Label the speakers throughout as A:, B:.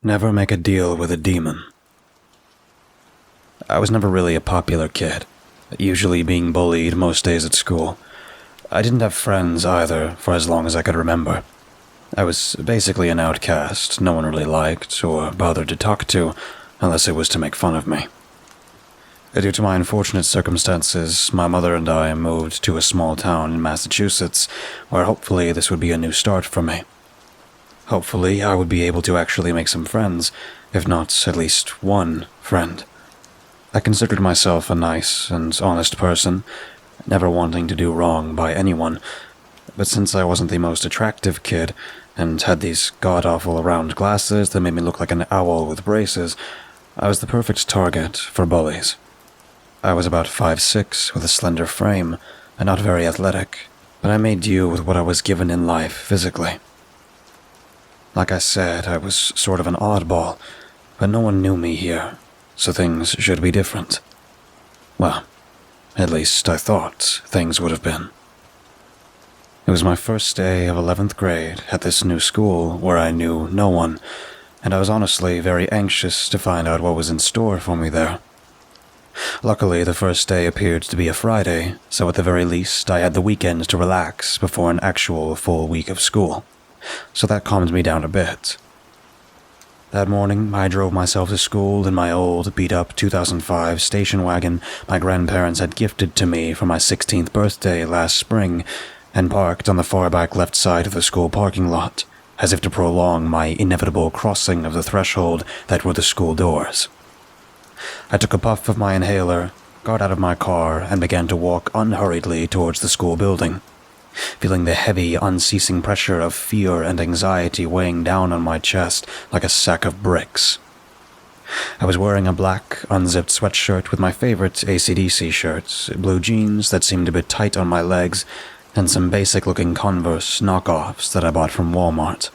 A: Never make a deal with a demon. I was never really a popular kid, usually being bullied most days at school. I didn't have friends either for as long as I could remember. I was basically an outcast no one really liked or bothered to talk to unless it was to make fun of me. Due to my unfortunate circumstances, my mother and I moved to a small town in Massachusetts where hopefully this would be a new start for me. Hopefully, I would be able to actually make some friends, if not at least one friend. I considered myself a nice and honest person, never wanting to do wrong by anyone, but since I wasn't the most attractive kid and had these god-awful round glasses that made me look like an owl with braces, I was the perfect target for bullies. I was about 5'6", with a slender frame, and not very athletic, but I made do with what I was given in life physically. Like I said, I was sort of an oddball, but no one knew me here, so things should be different. Well, at least I thought things would have been. It was my first day of 11th grade at this new school where I knew no one, and I was honestly very anxious to find out what was in store for me there. Luckily, the first day appeared to be a Friday, so at the very least I had the weekend to relax before an actual full week of school. So that calmed me down a bit. That morning, I drove myself to school in my old, beat-up 2005 station wagon my grandparents had gifted to me for my 16th birthday last spring, and parked on the far back left side of the school parking lot, as if to prolong my inevitable crossing of the threshold that were the school doors. I took a puff of my inhaler, got out of my car, and began to walk unhurriedly towards the school building, feeling the heavy, unceasing pressure of fear and anxiety weighing down on my chest like a sack of bricks. I was wearing a black, unzipped sweatshirt with my favorite AC/DC shirts, blue jeans that seemed a bit tight on my legs, and some basic-looking Converse knockoffs that I bought from Walmart.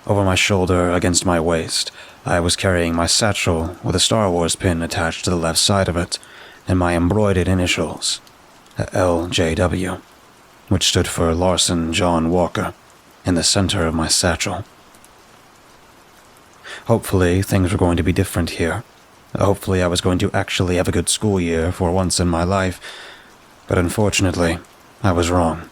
A: Over my shoulder, against my waist, I was carrying my satchel with a Star Wars pin attached to the left side of it, and my embroidered initials, LJW. Which stood for Larson John Walker, in the center of my satchel. Hopefully, things were going to be different here. Hopefully, I was going to actually have a good school year for once in my life, but unfortunately, I was wrong.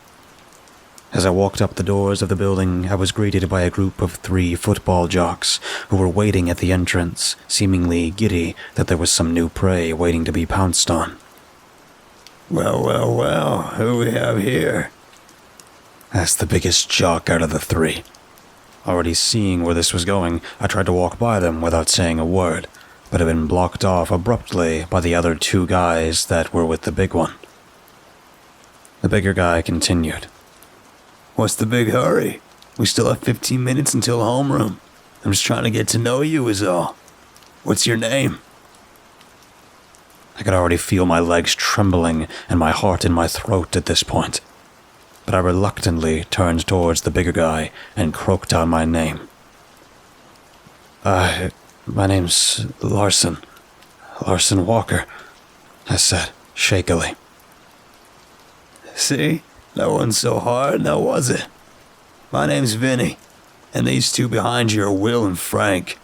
A: As I walked up the doors of the building, I was greeted by a group of 3 football jocks who were waiting at the entrance, seemingly giddy that there was some new prey waiting to be pounced on.
B: Well, who we have here?
A: Asked the biggest jock out of the 3. Already seeing where this was going, I tried to walk by them without saying a word, but had been blocked off abruptly by the other 2 guys that were with the big one. The bigger guy continued.
B: What's the big hurry? We still have 15 minutes until homeroom. I'm just trying to get to know you is all. What's your name?
A: I could already feel my legs trembling and my heart in my throat at this point, but I reluctantly turned towards the bigger guy and croaked out my name. My name's Larson Walker, I said, shakily.
B: See? That wasn't so hard, now was it? My name's Vinny, and these 2 behind you are Will and Frank,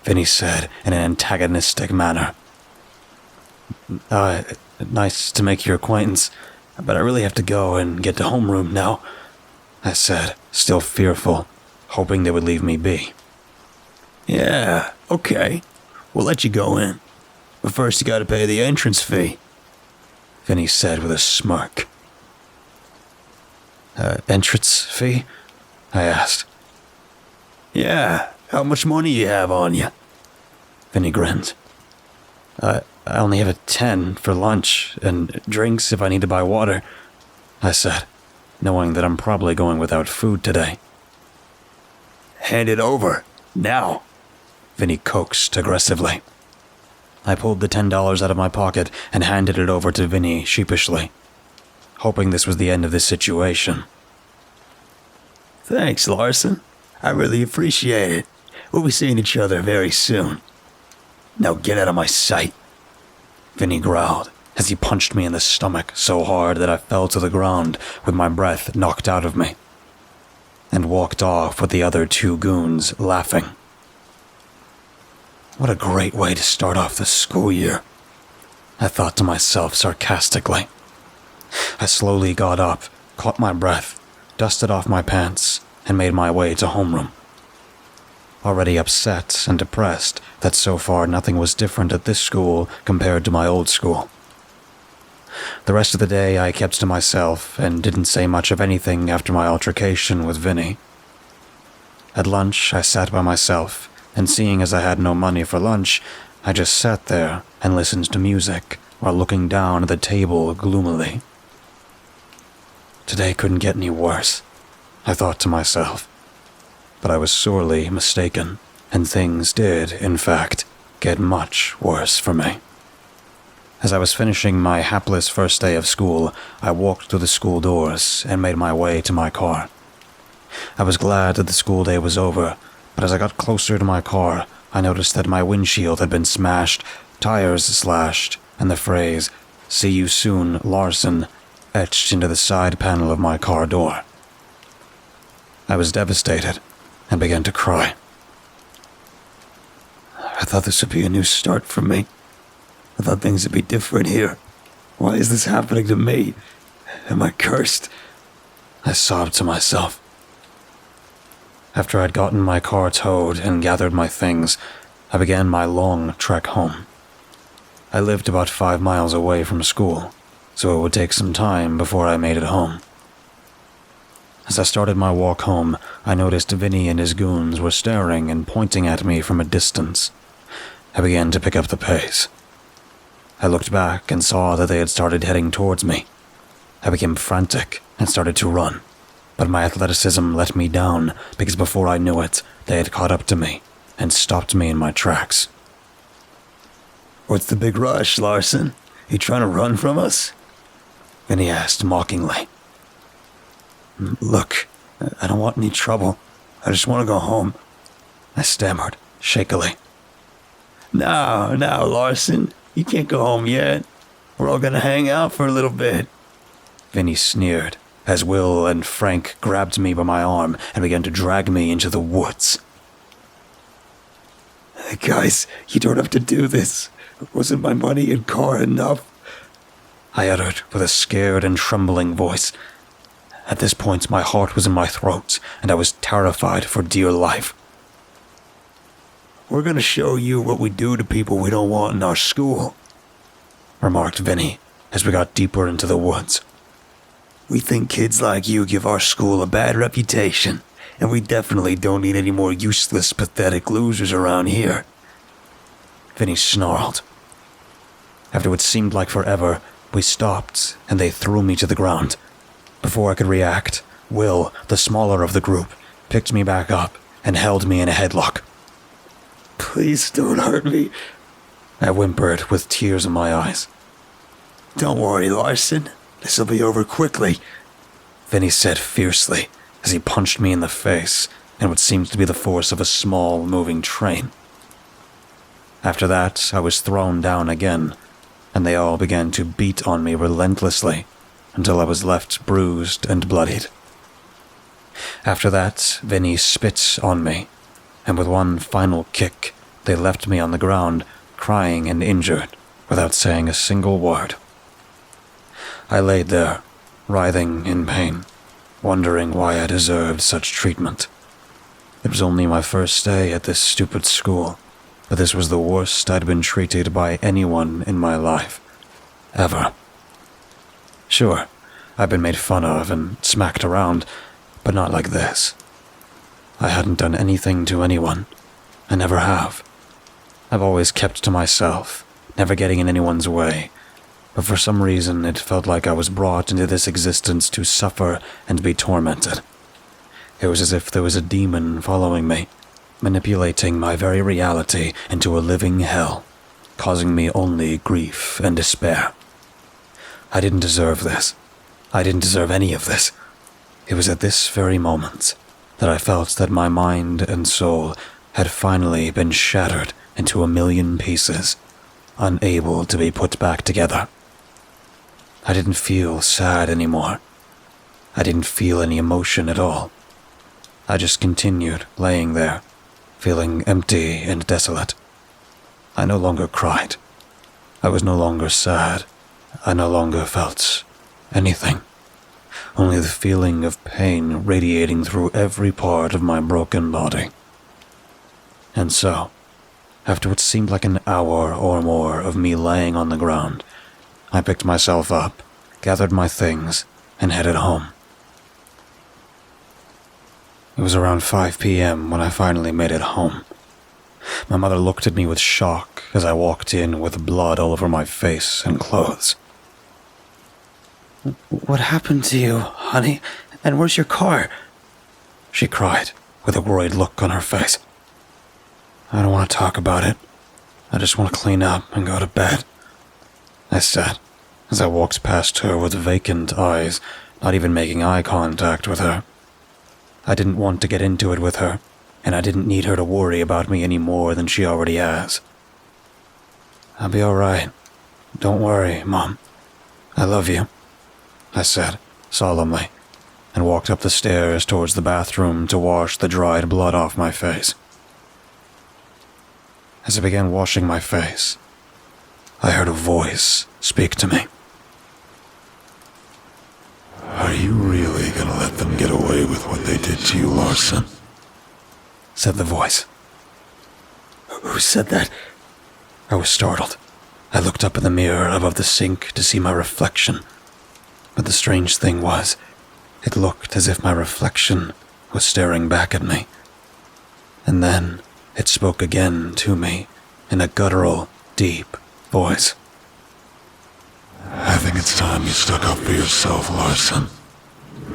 A: Vinny said in an antagonistic manner. Nice to make your acquaintance, but I really have to go and get to homeroom now, I said, still fearful, hoping they would leave me be.
B: Yeah, okay. We'll let you go in. But first you gotta pay the entrance fee,
A: Vinny said with a smirk. Entrance fee? I asked.
B: Yeah, how much money you have on you?
A: Vinny grinned. I only have a 10 for lunch and drinks if I need to buy water, I said, knowing that I'm probably going without food today.
B: Hand it over, now,
A: Vinny coaxed aggressively. I pulled the $10 out of my pocket and handed it over to Vinny sheepishly, hoping this was the end of this situation.
B: Thanks, Larson. I really appreciate it. We'll be seeing each other very soon. Now get out of my sight,
A: Vinny growled as he punched me in the stomach so hard that I fell to the ground with my breath knocked out of me, and walked off with the other 2 goons laughing. What a great way to start off the school year, I thought to myself sarcastically. I slowly got up, caught my breath, dusted off my pants, and made my way to homeroom. Already upset and depressed that so far nothing was different at this school compared to my old school. The rest of the day I kept to myself and didn't say much of anything after my altercation with Vinny. At lunch, I sat by myself, and seeing as I had no money for lunch, I just sat there and listened to music while looking down at the table gloomily. Today couldn't get any worse, I thought to myself. But I was sorely mistaken, and things did, in fact, get much worse for me. As I was finishing my hapless first day of school, I walked through the school doors and made my way to my car. I was glad that the school day was over, but as I got closer to my car, I noticed that my windshield had been smashed, tires slashed, and the phrase, "See you soon, Larson," etched into the side panel of my car door. I was devastated and began to cry.
B: I thought this would be a new start for me. I thought things would be different here. Why is this happening to me? Am I cursed?
A: I sobbed to myself. After I'd gotten my car towed and gathered my things, I began my long trek home. I lived about 5 miles away from school, so it would take some time before I made it home. As I started my walk home, I noticed Vinny and his goons were staring and pointing at me from a distance. I began to pick up the pace. I looked back and saw that they had started heading towards me. I became frantic and started to run, but my athleticism let me down because before I knew it, they had caught up to me and stopped me in my tracks.
B: What's the big rush, Larson? You trying to run from us?
A: Vinny asked mockingly.
B: Look, I don't want any trouble. I just want to go home,
A: I stammered, shakily.
B: No, Larson. You can't go home yet. We're all gonna hang out for a little bit.
A: Vinny sneered as Will and Frank grabbed me by my arm and began to drag me into the woods.
B: Guys, you don't have to do this. Wasn't my money and car enough?
A: I uttered with a scared and trembling voice. At this point, my heart was in my throat, and I was terrified for dear life.
B: We're gonna show you what we do to people we don't want in our school,
A: remarked Vinny as we got deeper into the woods.
B: We think kids like you give our school a bad reputation, and we definitely don't need any more useless, pathetic losers around here.
A: Vinny snarled. After what seemed like forever, we stopped, and they threw me to the ground. Before I could react, Will, the smaller of the group, picked me back up and held me in a headlock.
B: Please don't hurt me,
A: I whimpered with tears in my eyes.
B: Don't worry, Larson. This'll be over quickly,
A: Vinny said fiercely as he punched me in the face in what seemed to be the force of a small, moving train. After that, I was thrown down again, and they all began to beat on me relentlessly until I was left bruised and bloodied. After that, Vinny spit on me, and with one final kick, they left me on the ground, crying and injured, without saying a single word. I laid there, writhing in pain, wondering why I deserved such treatment. It was only my first day at this stupid school, but this was the worst I'd been treated by anyone in my life. Ever. Sure, I've been made fun of and smacked around, but not like this. I hadn't done anything to anyone. I never have. I've always kept to myself, never getting in anyone's way, but for some reason it felt like I was brought into this existence to suffer and be tormented. It was as if there was a demon following me, manipulating my very reality into a living hell, causing me only grief and despair. I didn't deserve this. I didn't deserve any of this. It was at this very moment that I felt that my mind and soul had finally been shattered into a million pieces, unable to be put back together. I didn't feel sad anymore. I didn't feel any emotion at all. I just continued laying there, feeling empty and desolate, I no longer cried. I was no longer sad. I no longer felt anything. Only the feeling of pain radiating through every part of my broken body. And so, after what seemed like an hour or more of me laying on the ground, I picked myself up, gathered my things, and headed home. It was around 5 p.m. when I finally made it home. My mother looked at me with shock as I walked in with blood all over my face and clothes. "What happened to you, honey? And where's your car?" she cried, with a worried look on her face. "I don't want to talk about it. I just want to clean up and go to bed," I said, as I walked past her with vacant eyes, not even making eye contact with her. I didn't want to get into it with her, and I didn't need her to worry about me any more than she already has. "I'll be all right. Don't worry, Mom. I love you," I said, solemnly, and walked up the stairs towards the bathroom to wash the dried blood off my face. As I began washing my face, I heard a voice speak to me.
B: Are you really gonna let them get away with what they did to you, Larson?
A: Said the voice. Who said that? I was startled. I looked up in the mirror above the sink to see my reflection. But the strange thing was, it looked as if my reflection was staring back at me. And then it spoke again to me in a guttural, deep voice.
B: I think it's time you stuck up for yourself, Larson.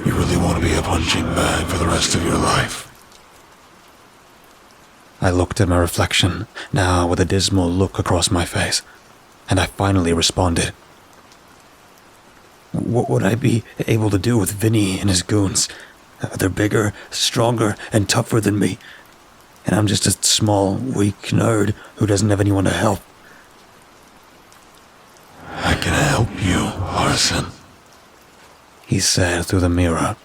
B: You really want to be a punching bag for the rest of your life.
A: I looked at my reflection, now with a dismal look across my face, and I finally responded. What would I be able to do with Vinny and his goons? They're bigger, stronger, and tougher than me, and I'm just a small, weak nerd who doesn't have anyone to help.
B: I can help you, Larson,
A: he said through the mirror,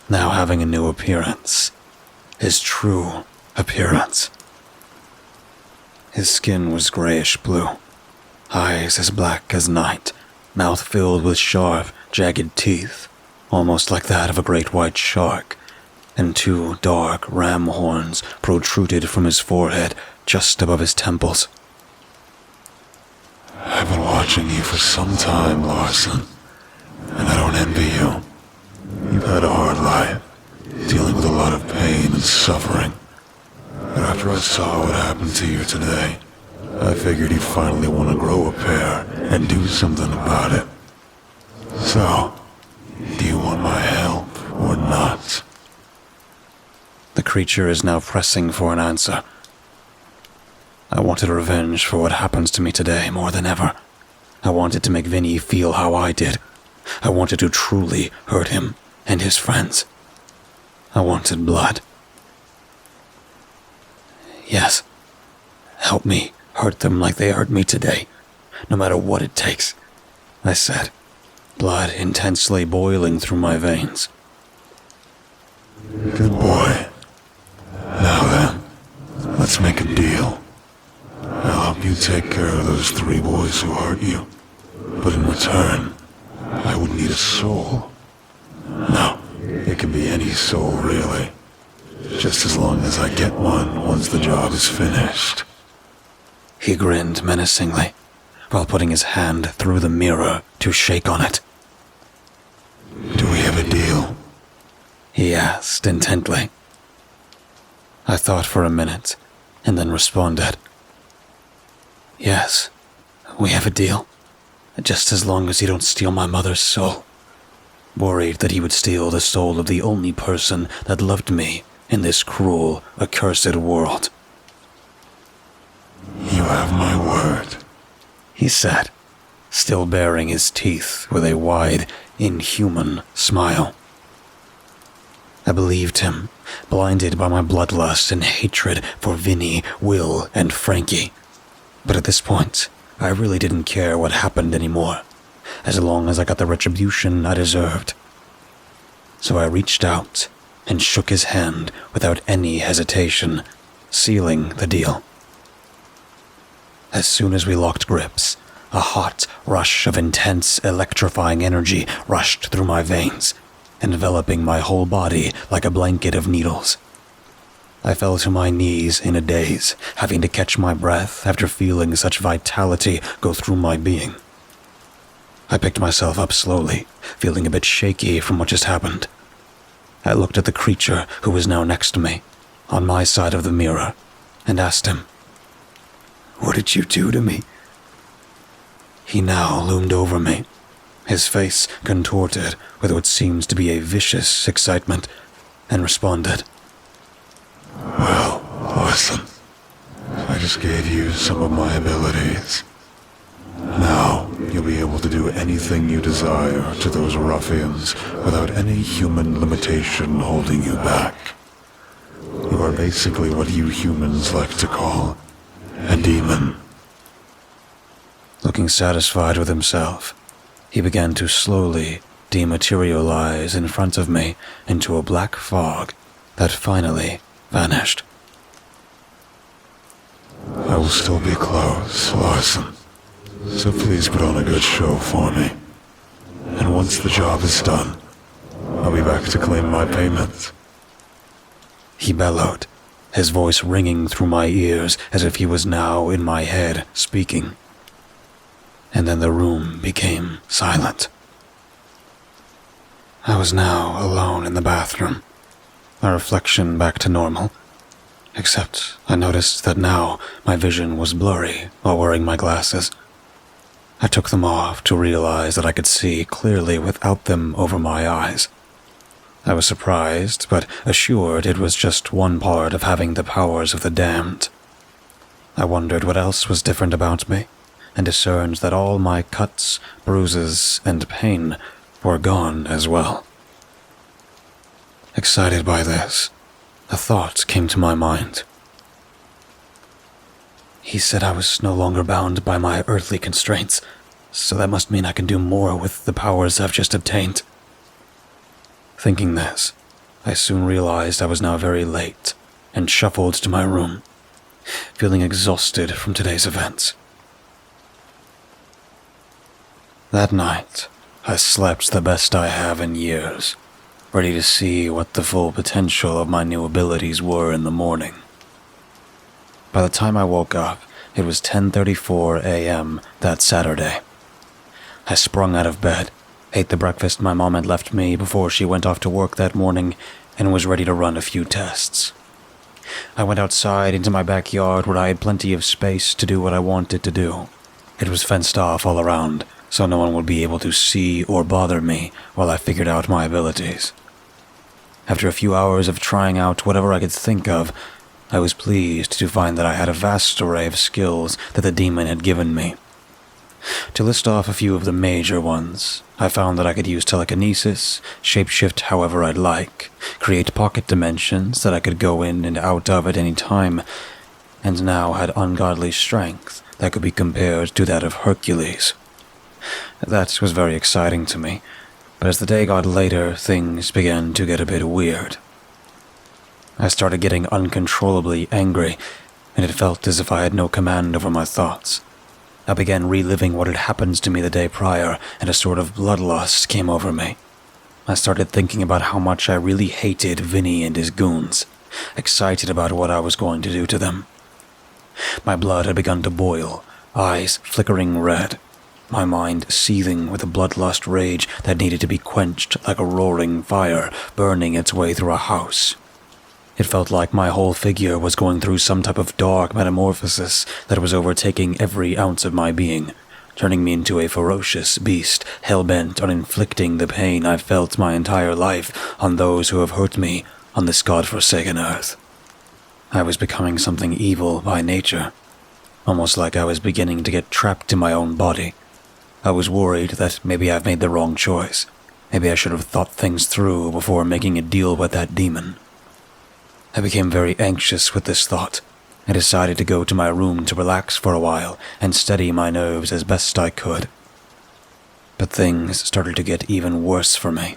A: now having a new appearance. His true appearance. His skin was grayish blue, eyes as black as night, mouth filled with sharp, jagged teeth, almost like that of a great white shark, and two dark ram horns protruded from his forehead just above his temples.
B: I've been watching you for some time, Larson, and I don't envy you. You've had a hard life, dealing with a lot of pain and suffering. But after I saw what happened to you today, I figured you'd finally want to grow a pair and do something about it. So, do you want my help or not?
A: The creature is now pressing for an answer. I wanted revenge for what happened to me today more than ever. I wanted to make Vinny feel how I did. I wanted to truly hurt him and his friends. I wanted blood. Yes, help me hurt them like they hurt me today, no matter what it takes, I said, blood intensely boiling through my veins.
B: Good boy. Now then, let's make a deal. I'll help you take care of those 3 boys who hurt you, but in return, I would need a soul. No, it can be any soul, really. Just as long as I get one once the job is finished.
A: He grinned menacingly, while putting his hand through the mirror to shake on it.
B: Do we have a deal?
A: He asked intently. I thought for a minute, and then responded. Yes, we have a deal. Just as long as you don't steal my mother's soul. Worried that he would steal the soul of the only person that loved me in this cruel, accursed world.
B: You have my word,
A: he said, still baring his teeth with a wide, inhuman smile. I believed him, blinded by my bloodlust and hatred for Vinny, Will, and Frankie. But at this point, I really didn't care what happened anymore, as long as I got the retribution I deserved. So I reached out and shook his hand without any hesitation, sealing the deal. As soon as we locked grips, a hot rush of intense, electrifying energy rushed through my veins, enveloping my whole body like a blanket of needles. I fell to my knees in a daze, having to catch my breath after feeling such vitality go through my being. I picked myself up slowly, feeling a bit shaky from what just happened. I looked at the creature who was now next to me, on my side of the mirror, and asked him, "What did you do to me?" He now loomed over me, his face contorted with what seems to be a vicious excitement, and responded,
B: Well, listen. I just gave you some of my abilities. Now, you'll be able to do anything you desire to those ruffians without any human limitation holding you back. You are basically what you humans like to call a demon.
A: Looking satisfied with himself, he began to slowly dematerialize in front of me into a black fog that finally vanished.
B: I will still be close, Larson. So please put on a good show for me. And once the job is done, I'll be back to claim my payment.
A: He bellowed, his voice ringing through my ears as if he was now in my head speaking. And then the room became silent. I was now alone in the bathroom, my reflection back to normal, except I noticed that now my vision was blurry while wearing my glasses. I took them off to realize that I could see clearly without them over my eyes. I was surprised, but assured it was just one part of having the powers of the damned. I wondered what else was different about me, and discerned that all my cuts, bruises, and pain were gone as well. Excited by this, a thought came to my mind. He said I was no longer bound by my earthly constraints, so that must mean I can do more with the powers I've just obtained. Thinking this, I soon realized I was now very late and shuffled to my room, feeling exhausted from today's events. That night, I slept the best I have in years, ready to see what the full potential of my new abilities were in the morning. By the time I woke up, it was 10:34 a.m. that Saturday. I sprung out of bed, ate the breakfast my mom had left me before she went off to work that morning, and was ready to run a few tests. I went outside into my backyard where I had plenty of space to do what I wanted to do. It was fenced off all around, so no one would be able to see or bother me while I figured out my abilities. After a few hours of trying out whatever I could think of, I was pleased to find that I had a vast array of skills that the demon had given me. To list off a few of the major ones, I found that I could use telekinesis, shapeshift however I'd like, create pocket dimensions that I could go in and out of at any time, and now had ungodly strength that could be compared to that of Hercules. That was very exciting to me, but as the day got later, things began to get a bit weird. I started getting uncontrollably angry, and it felt as if I had no command over my thoughts. I began reliving what had happened to me the day prior, and a sort of bloodlust came over me. I started thinking about how much I really hated Vinny and his goons, excited about what I was going to do to them. My blood had begun to boil, eyes flickering red, my mind seething with a bloodlust rage that needed to be quenched like a roaring fire burning its way through a house. It felt like my whole figure was going through some type of dark metamorphosis that was overtaking every ounce of my being, turning me into a ferocious beast, hell-bent on inflicting the pain I've felt my entire life on those who have hurt me on this godforsaken earth. I was becoming something evil by nature, almost like I was beginning to get trapped in my own body. I was worried that maybe I've made the wrong choice. Maybe I should have thought things through before making a deal with that demon. I became very anxious with this thought. I decided to go to my room to relax for a while and steady my nerves as best I could. But things started to get even worse for me.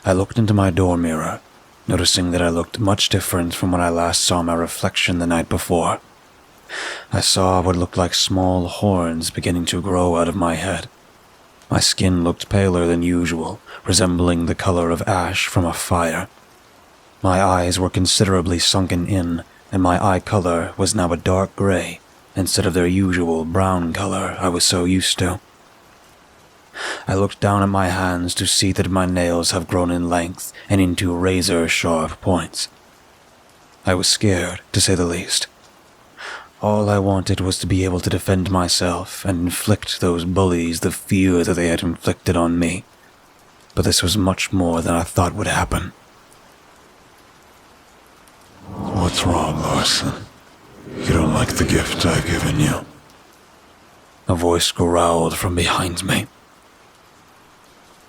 A: I looked into my door mirror, noticing that I looked much different from when I last saw my reflection the night before. I saw what looked like small horns beginning to grow out of my head. My skin looked paler than usual, resembling the color of ash from a fire. My eyes were considerably sunken in, and my eye color was now a dark gray instead of their usual brown color I was so used to. I looked down at my hands to see that my nails have grown in length and into razor-sharp points. I was scared, to say the least. All I wanted was to be able to defend myself and inflict those bullies the fear that they had inflicted on me. But this was much more than I thought would happen.
B: What's wrong, Larson? You don't like the gift I've given you?
A: A voice growled from behind me.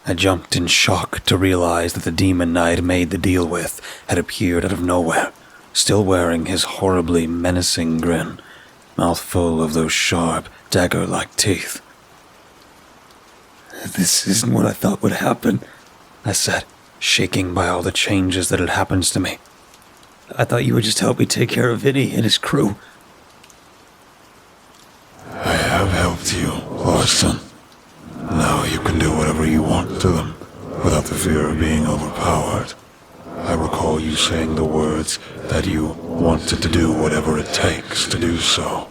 A: I jumped in shock to realize that the demon I had made the deal with had appeared out of nowhere, still wearing his horribly menacing grin, mouth full of those sharp, dagger-like teeth. "This isn't what I thought would happen," I said, shaking by all the changes that had happened to me. "I thought you would just help me take care of Vinny and his crew."
B: I have helped you, Larson. Now you can do whatever you want to them, without the fear of being overpowered. I recall you saying the words that you wanted to do whatever it takes to do so.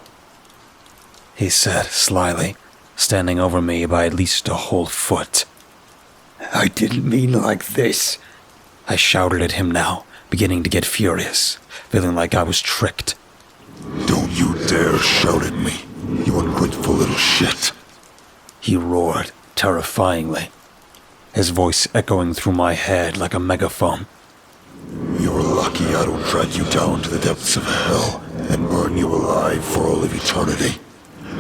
A: He said slyly, standing over me by at least a whole foot. "I didn't mean like this," I shouted at him now, beginning to get furious, feeling like I was tricked.
B: Don't you dare shout at me, you ungrateful little shit.
A: He roared, terrifyingly, his voice echoing through my head like a megaphone.
B: You're lucky I don't drag you down to the depths of hell and burn you alive for all of eternity.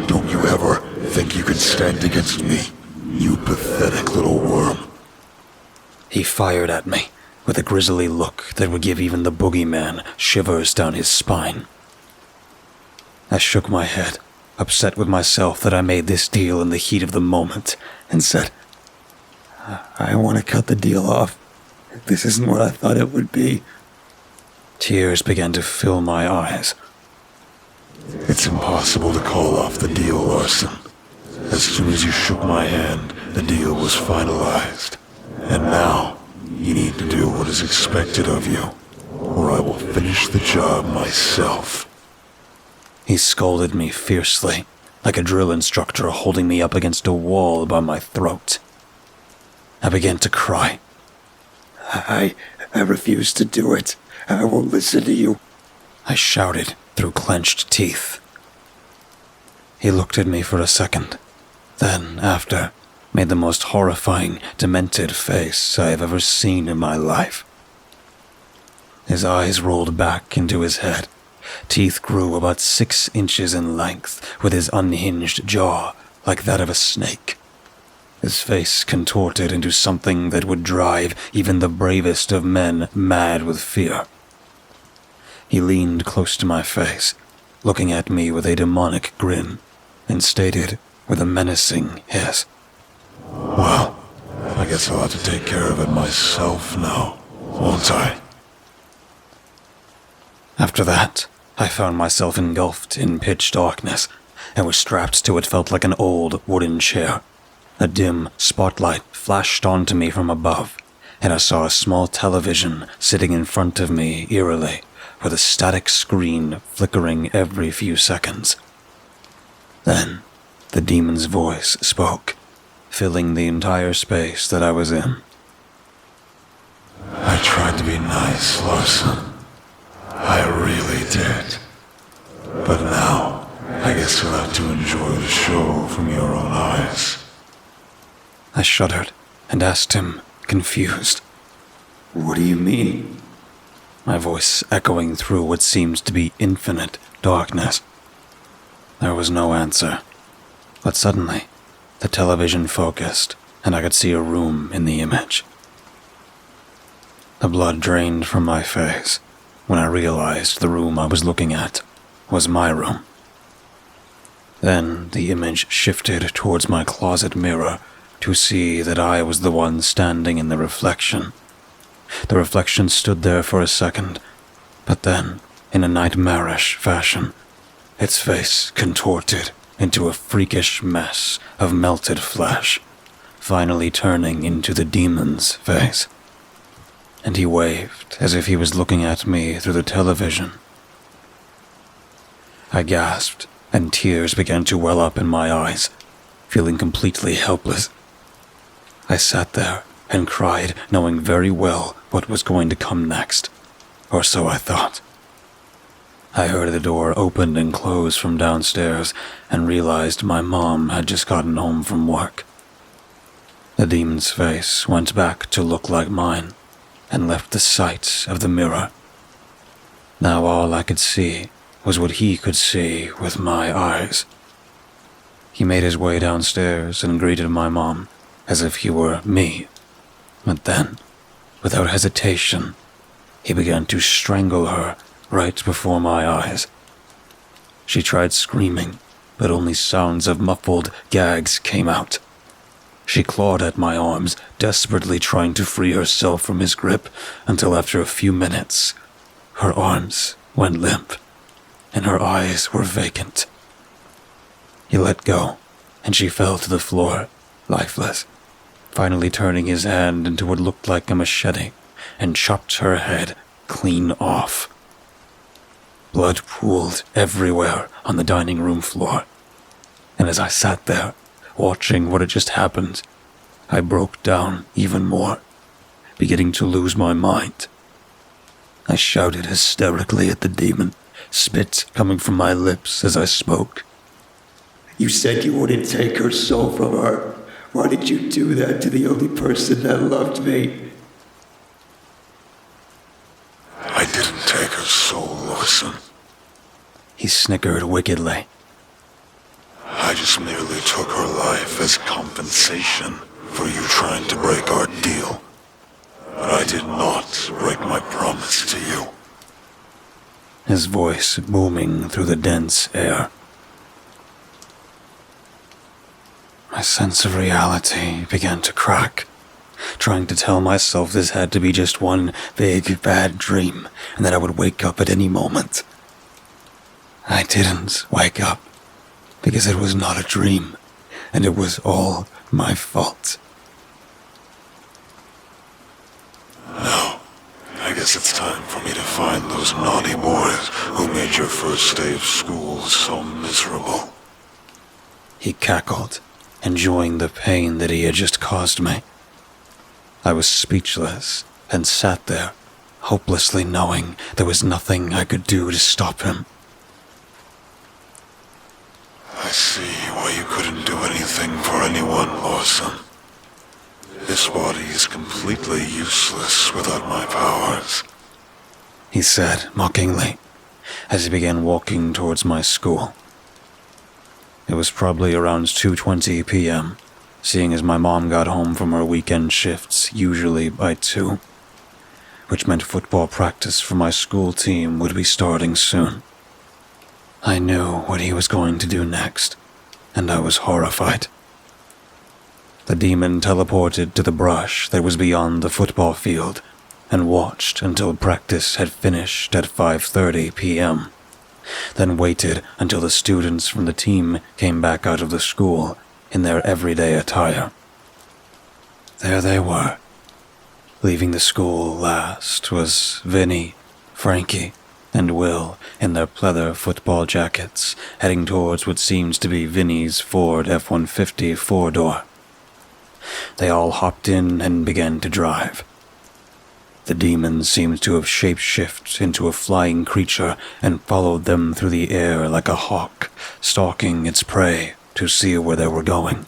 B: Don't you ever think you can stand against me, you pathetic little worm.
A: He fired at me with a grisly look that would give even the boogeyman shivers down his spine. I shook my head, upset with myself that I made this deal in the heat of the moment, and said, "I want to cut the deal off. This isn't what I thought it would be." Tears began to fill my eyes.
B: It's impossible to call off the deal, Larson. As soon as you shook my hand, the deal was finalized. And now, you need to do what is expected of you, or I will finish the job myself.
A: He scolded me fiercely, like a drill instructor holding me up against a wall by my throat. I began to cry. I refuse to do it. I won't listen to you," I shouted through clenched teeth. He looked at me for a second, then, after, made the most horrifying, demented face I have ever seen in my life. His eyes rolled back into his head. Teeth grew about 6 inches in length, with his unhinged jaw like that of a snake. His face contorted into something that would drive even the bravest of men mad with fear. He leaned close to my face, looking at me with a demonic grin, and stated with a menacing hiss,
B: Well, I guess I'll have to take care of it myself now, won't I?
A: After that, I found myself engulfed in pitch darkness and was strapped to what felt like an old wooden chair. A dim spotlight flashed onto me from above, and I saw a small television sitting in front of me eerily, with a static screen flickering every few seconds. Then, the demon's voice spoke, filling the entire space that I was in.
B: I tried to be nice, Larson. I really did. But now, I guess you'll have to enjoy the show from your own eyes.
A: I shuddered and asked him, confused, "What do you mean?" My voice echoing through what seemed to be infinite darkness. There was no answer, but suddenly, the television focused, and I could see a room in the image. The blood drained from my face when I realized the room I was looking at was my room. Then the image shifted towards my closet mirror to see that I was the one standing in the reflection. The reflection stood there for a second, but then, in a nightmarish fashion, its face contorted into a freakish mess of melted flesh, finally turning into the demon's face. And he waved as if he was looking at me through the television. I gasped, and tears began to well up in my eyes, feeling completely helpless. I sat there and cried, knowing very well what was going to come next, or so I thought. I heard the door open and close from downstairs and realized my mom had just gotten home from work. The demon's face went back to look like mine and left the sight of the mirror. Now all I could see was what he could see with my eyes. He made his way downstairs and greeted my mom as if he were me. But then, without hesitation, he began to strangle her right before my eyes. She tried screaming, but only sounds of muffled gags came out. She clawed at my arms, desperately trying to free herself from his grip, until after a few minutes, her arms went limp, and her eyes were vacant. He let go, and she fell to the floor, lifeless, finally turning his hand into what looked like a machete, and chopped her head clean off. Blood pooled everywhere on the dining room floor, and as I sat there, watching what had just happened, I broke down even more, beginning to lose my mind. I shouted hysterically at the demon, spit coming from my lips as I spoke.
C: You said you wouldn't take her soul from her. Why did you do that to the only person that loved me?
B: I didn't take her soul, Larson.
A: He snickered wickedly.
B: I just merely took her life as compensation for you trying to break our deal. But I did not break my promise to you.
A: His voice booming through the dense air. My sense of reality began to crack, trying to tell myself this had to be just one big, bad dream, and that I would wake up at any moment. I didn't wake up, because it was not a dream, and it was all my fault.
B: Now, I guess it's time for me to find those naughty boys who made your first day of school so miserable.
A: He cackled, enjoying the pain that he had just caused me. I was speechless and sat there, hopelessly knowing there was nothing I could do to stop him.
B: I see why you couldn't do anything for anyone, Larson. This body is completely useless without my powers,
A: He said mockingly, as he began walking towards my school. It was probably around 2:20 p.m., seeing as my mom got home from her weekend shifts usually by 2, which meant football practice for my school team would be starting soon. I knew what he was going to do next, and I was horrified. The demon teleported to the brush that was beyond the football field and watched until practice had finished at 5:30 p.m., then waited until the students from the team came back out of the school in their everyday attire. There they were. Leaving the school last was Vinny, Frankie, and Will in their pleather football jackets, heading towards what seems to be Vinny's Ford F-150 four-door. They all hopped in and began to drive. The demon seemed to have shape-shifted into a flying creature and followed them through the air like a hawk, stalking its prey to see where they were going.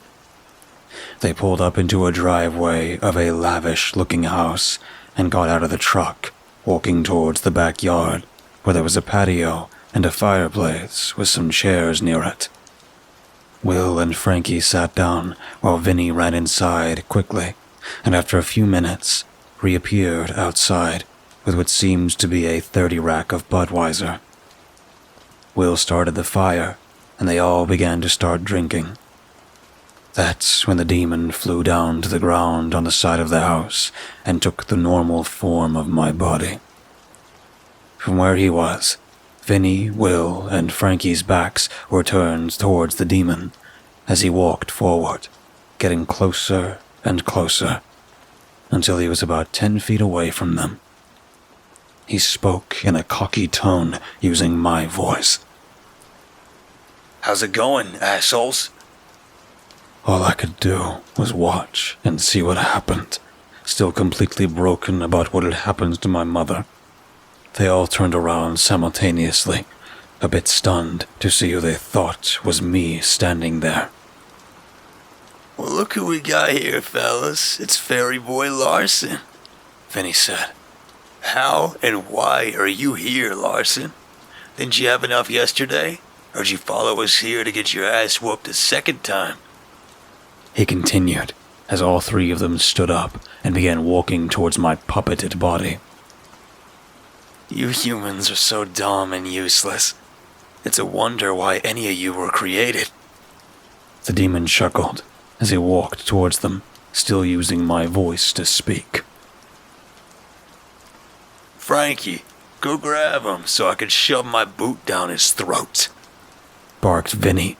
A: They pulled up into a driveway of a lavish-looking house and got out of the truck, walking towards the backyard, where there was a patio and a fireplace with some chairs near it. Will and Frankie sat down while Vinny ran inside quickly, and after a few minutes, reappeared outside with what seemed to be a 30-rack of Budweiser. Will started the fire, and they all began to start drinking. That's when the demon flew down to the ground on the side of the house and took the normal form of my body. From where he was, Vinny, Will, and Frankie's backs were turned towards the demon as he walked forward, getting closer and closer, until he was about 10 feet away from them. He spoke in a cocky tone using my voice.
D: "How's it going, assholes?"
A: All I could do was watch and see what happened, still completely broken about what had happened to my mother. They all turned around simultaneously, a bit stunned to see who they thought was me standing there.
D: "Well, look who we got here, fellas. It's Fairy Boy Larson," Vinny said. "How and why are you here, Larson? Didn't you have enough yesterday? Or did you follow us here to get your ass whooped a second time?"
A: He continued, as all three of them stood up and began walking towards my puppeted body.
D: "You humans are so dumb and useless. It's a wonder why any of you were created."
A: The demon chuckled as he walked towards them, still using my voice to speak.
D: "Frankie, go grab him so I can shove my boot down his throat,"
A: barked Vinny,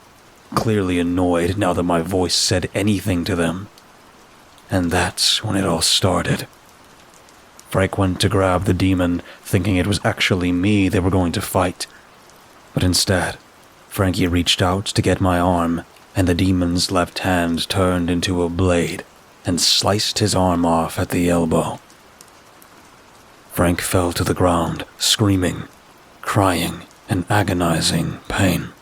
A: clearly annoyed now that my voice said anything to them. And that's when it all started. Frank went to grab the demon, thinking it was actually me they were going to fight. But instead, Frankie reached out to get my arm, and the demon's left hand turned into a blade and sliced his arm off at the elbow. Frank fell to the ground, screaming, crying, in agonizing pain.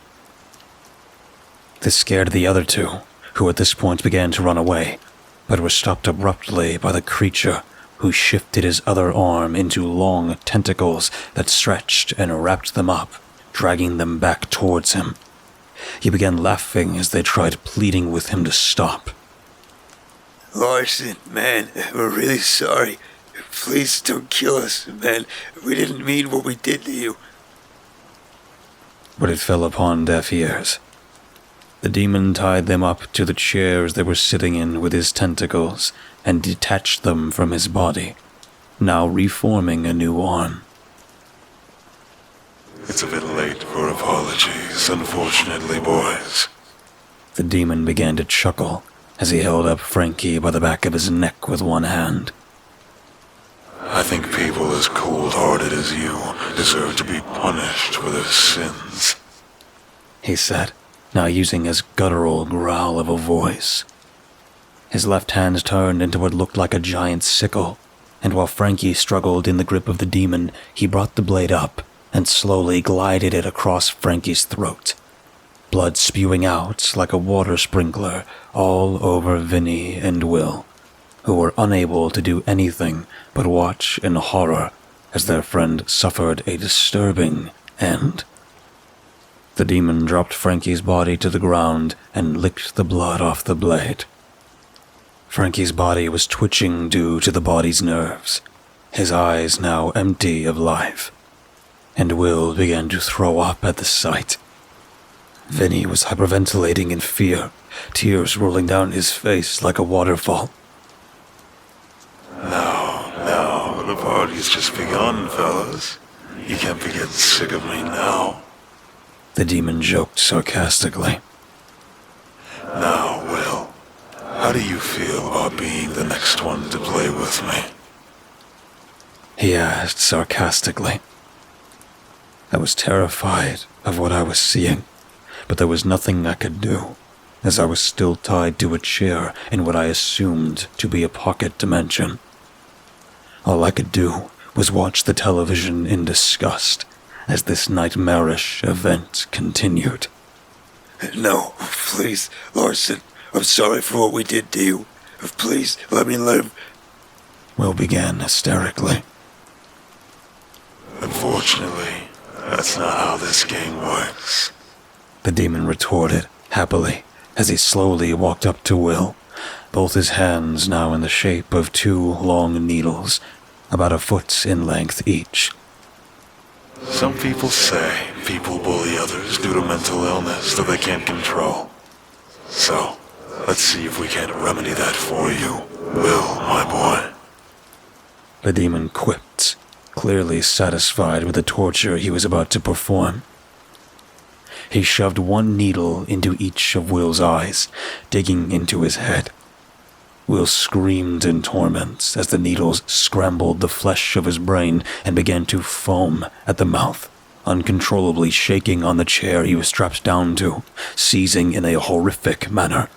A: This scared the other two, who at this point began to run away, but were stopped abruptly by the creature who shifted his other arm into long tentacles that stretched and wrapped them up, dragging them back towards him. He began laughing as they tried pleading with him to stop.
D: "Larson, man, we're really sorry. Please don't kill us, man. We didn't mean what we did to you."
A: But it fell upon deaf ears. The demon tied them up to the chairs they were sitting in with his tentacles and detached them from his body, now reforming a new arm.
B: It's a bit late for apologies, unfortunately, boys.
A: The demon began to chuckle as he held up Frankie by the back of his neck with one hand.
B: I think people as cold-hearted as you deserve to be punished for their sins,
A: he said, now using his guttural growl of a voice. His left hand turned into what looked like a giant sickle, and while Frankie struggled in the grip of the demon, he brought the blade up and slowly glided it across Frankie's throat, blood spewing out like a water sprinkler all over Vinny and Will, who were unable to do anything but watch in horror as their friend suffered a disturbing end. The demon dropped Frankie's body to the ground and licked the blood off the blade. Frankie's body was twitching due to the body's nerves, his eyes now empty of life, and Will began to throw up at the sight. Vinny was hyperventilating in fear, tears rolling down his face like a waterfall.
B: Now, the party's just begun, fellas. You can't be getting sick of me now.
A: The demon joked sarcastically.
B: Now, Will, how do you feel about being the next one to play with me?
A: He asked sarcastically. I was terrified of what I was seeing, but there was nothing I could do, as I was still tied to a chair in what I assumed to be a pocket dimension. All I could do was watch the television in disgust as this nightmarish event continued.
D: "No, please, Larson. I'm sorry for what we did to you. Please, let me live."
A: Will began hysterically.
B: Unfortunately, that's not how this game works.
A: The demon retorted, happily, as he slowly walked up to Will, both his hands now in the shape of two long needles, about a foot in length each.
B: Some people say people bully others due to mental illness that they can't control. So, let's see if we can't remedy that for you, Will, my boy.
A: The demon quipped, clearly satisfied with the torture he was about to perform. He shoved one needle into each of Will's eyes, digging into his head. Will screamed in torment as the needles scrambled the flesh of his brain and began to foam at the mouth, uncontrollably shaking on the chair he was strapped down to, seizing in a horrific manner.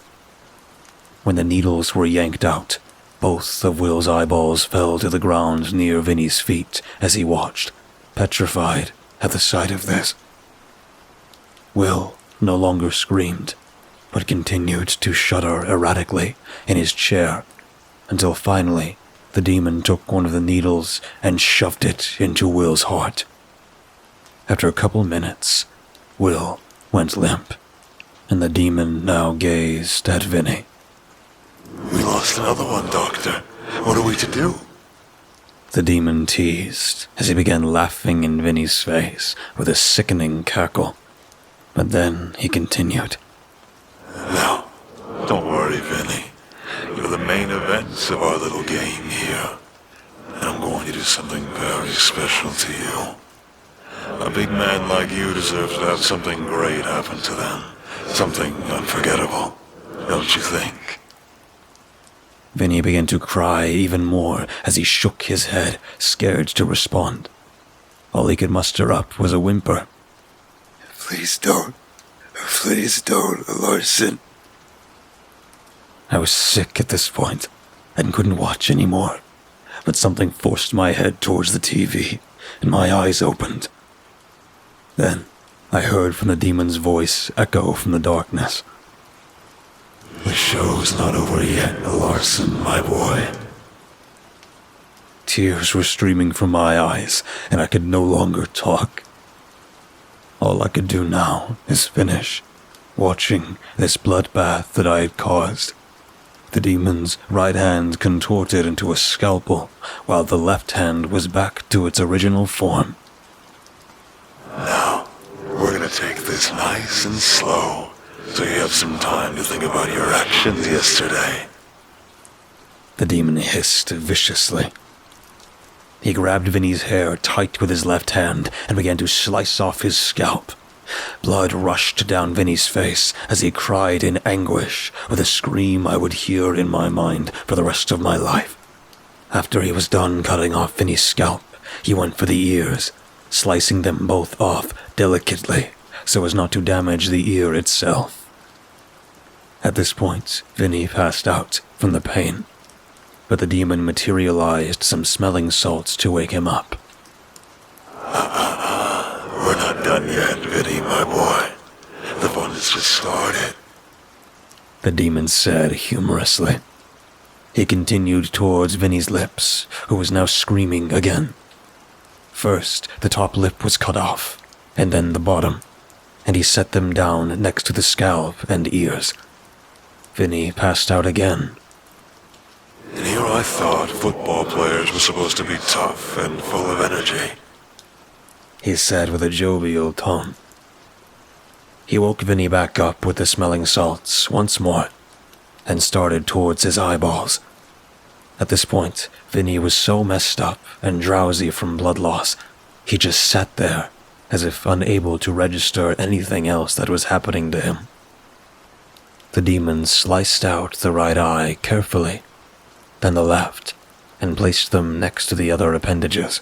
A: When the needles were yanked out, both of Will's eyeballs fell to the ground near Vinny's feet as he watched, petrified at the sight of this. Will no longer screamed, but continued to shudder erratically in his chair until finally the demon took one of the needles and shoved it into Will's heart. After a couple minutes, Will went limp, and the demon now gazed at Vinny.
B: We lost another one, Doctor. What are we to do?
A: The demon teased as he began laughing in Vinny's face with a sickening cackle. But then he continued.
B: Now, don't worry, Vinny. You're the main events of our little game here. And I'm going to do something very special to you. A big man like you deserves to have something great happen to them. Something unforgettable, don't you think?
A: Vinny began to cry even more as he shook his head, scared to respond. All he could muster up was a whimper.
D: Please don't. Please don't, Larson.
A: I was sick at this point and couldn't watch anymore, but something forced my head towards the TV and my eyes opened. Then I heard from the demon's voice echo from the darkness.
B: The show's not over yet, Larson, my boy.
A: Tears were streaming from my eyes, and I could no longer talk. All I could do now is finish watching this bloodbath that I had caused. The demon's right hand contorted into a scalpel, while the left hand was back to its original form.
B: Now, we're gonna take this nice and slow, so you have some time to think about your actions yesterday.
A: The demon hissed viciously. He grabbed Vinny's hair tight with his left hand and began to slice off his scalp. Blood rushed down Vinny's face as he cried in anguish with a scream I would hear in my mind for the rest of my life. After he was done cutting off Vinny's scalp, he went for the ears, slicing them both off delicately so as not to damage the ear itself. At this point, Vinny passed out from the pain, but the demon materialized some smelling salts to wake him up.
B: We're not done yet, Vinny, my boy. The fun has just started.
A: The demon said humorously. He continued towards Vinny's lips, who was now screaming again. First, the top lip was cut off, and then the bottom, and he set them down next to the scalp and ears. Vinny passed out again.
B: And here I thought football players were supposed to be tough and full of energy.
A: He said with a jovial tone. He woke Vinny back up with the smelling salts once more, and started towards his eyeballs. At this point, Vinny was so messed up and drowsy from blood loss, he just sat there, as if unable to register anything else that was happening to him. The demon sliced out the right eye carefully, then the left, and placed them next to the other appendages.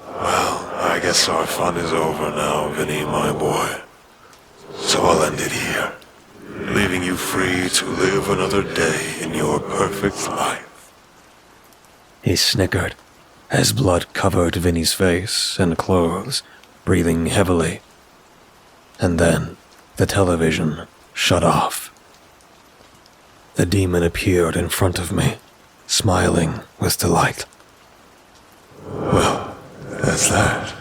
B: Well, I guess our fun is over now, Vinny, my boy. So I'll end it here, leaving you free to live another day in your perfect life.
A: He snickered as blood covered Vinny's face and clothes, breathing heavily. And then the television shut off. The demon appeared in front of me, smiling with delight.
B: Well, that's that.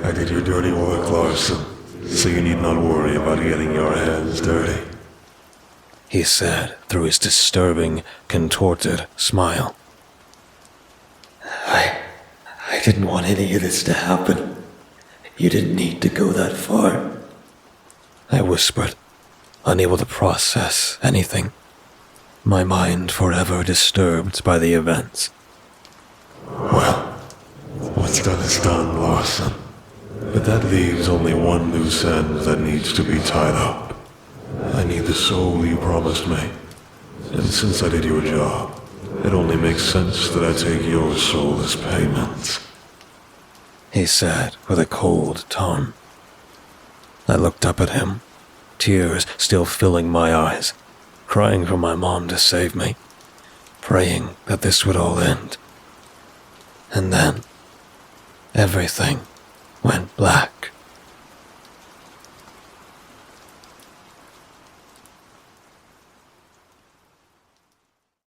B: I did your dirty work, Larson, so you need not worry about getting your hands dirty.
A: He said through his disturbing, contorted smile. I didn't want any of this to happen. You didn't need to go that far. I whispered, unable to process anything, my mind forever disturbed by the events.
B: Well, What's done is done, Larson. But that leaves only one loose end that needs to be tied up. I need the soul you promised me. And since I did your job, it only makes sense that I take your soul as payment.
A: He said with a cold tone. I looked up at him, tears still filling my eyes, crying for my mom to save me, praying that this would all end. And then, everything went black.